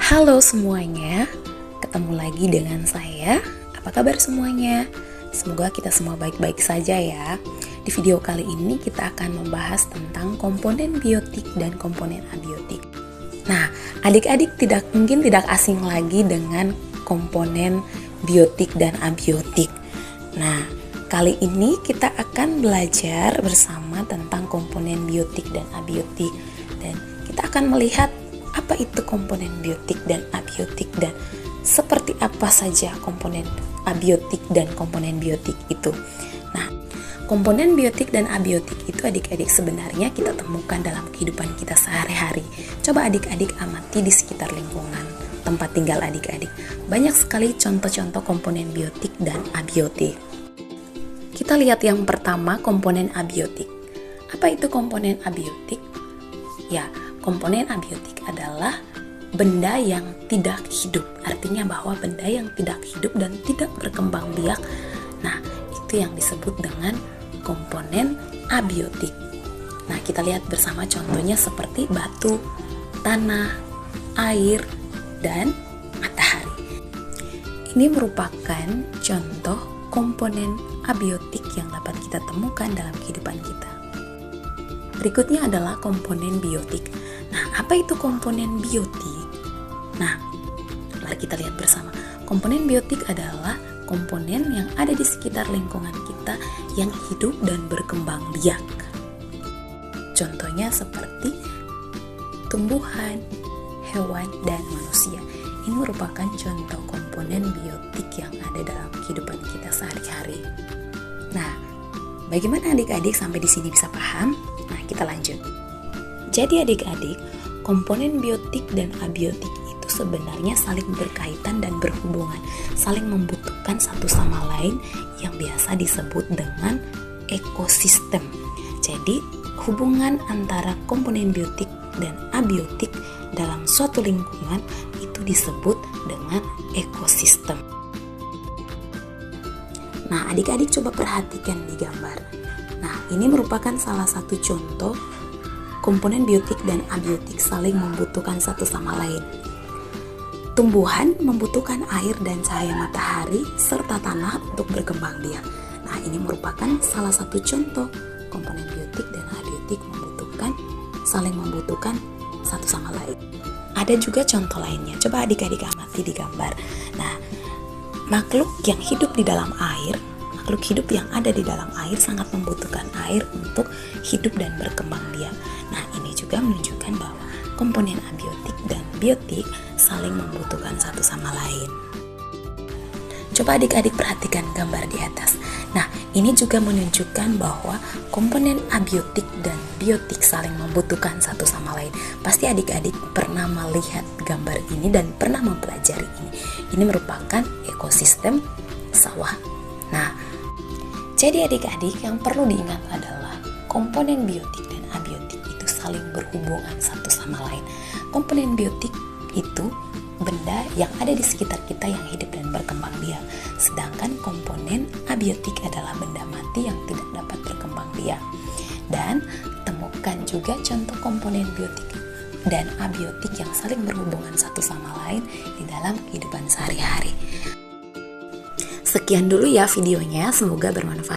Halo semuanya, ketemu lagi dengan saya. Apa kabar semuanya? Semoga kita semua baik-baik saja ya. Di video kali ini kita akan membahas tentang komponen biotik dan komponen abiotik. Nah, adik-adik mungkin tidak asing lagi dengan komponen biotik dan abiotik. Nah, kali ini kita akan belajar bersama tentang komponen biotik dan abiotik. Dan kita akan melihat apa itu komponen biotik dan abiotik dan seperti apa saja komponen abiotik dan komponen biotik itu. Nah, komponen biotik dan abiotik itu adik-adik sebenarnya kita temukan dalam kehidupan kita sehari-hari. Coba adik-adik amati di sekitar lingkungan tempat tinggal adik-adik. Banyak sekali contoh-contoh komponen biotik dan abiotik. Kita lihat yang pertama, komponen abiotik. Apa itu komponen abiotik? Ya, komponen abiotik adalah benda yang tidak hidup. Artinya bahwa benda yang tidak hidup dan tidak berkembang biak. Nah, itu yang disebut dengan komponen abiotik. Nah, kita lihat bersama contohnya seperti batu, tanah, air, dan matahari. Ini merupakan contoh komponen abiotik yang dapat kita temukan dalam kehidupan kita. Berikutnya adalah komponen biotik. Nah, apa itu komponen biotik? Nah, mari kita lihat bersama. Komponen biotik adalah komponen yang ada di sekitar lingkungan kita yang hidup dan berkembang biak. Contohnya seperti tumbuhan, hewan, dan manusia. Ini merupakan contoh komponen biotik yang ada dalam kehidupan kita sehari-hari. Nah, bagaimana adik-adik sampai di sini bisa paham? Nah, kita lanjut. Jadi adik-adik, komponen biotik dan abiotik itu sebenarnya saling berkaitan dan berhubungan, saling membutuhkan satu sama lain yang biasa disebut dengan ekosistem. Jadi, hubungan antara komponen biotik dan abiotik dalam suatu lingkungan itu disebut dengan ekosistem. Nah, adik-adik coba perhatikan di gambar. Nah, ini merupakan salah satu contoh komponen biotik dan abiotik saling membutuhkan satu sama lain. Tumbuhan membutuhkan air dan cahaya matahari serta tanah untuk berkembang biak. Nah, ini merupakan salah satu contoh komponen biotik dan abiotik saling membutuhkan satu sama lain. Ada juga contoh lainnya. Coba adik-adik amati di gambar. Nah, makhluk yang hidup di dalam air, makhluk hidup yang ada di dalam air sangat membutuhkan air untuk hidup dan berkembang biak. Nah, ini juga menunjukkan bahwa komponen abiotik dan biotik saling membutuhkan satu sama lain. Coba adik-adik perhatikan gambar di atas. Nah, ini juga menunjukkan bahwa komponen abiotik dan biotik saling membutuhkan satu sama lain. Pasti adik-adik pernah melihat gambar ini dan pernah mempelajari ini. Ini merupakan ekosistem sawah. Nah, jadi adik-adik yang perlu diingat adalah komponen biotik dan abiotik itu saling berhubungan satu sama lain. Komponen biotik itu benda yang ada di sekitar kita yang hidup dan berkembang biak. Sedangkan komponen abiotik adalah benda mati yang tidak dapat berkembang biak. Dan temukan juga contoh komponen biotik dan abiotik yang saling berhubungan satu sama lain di dalam kehidupan sehari-hari. Sekian dulu ya videonya, semoga bermanfaat.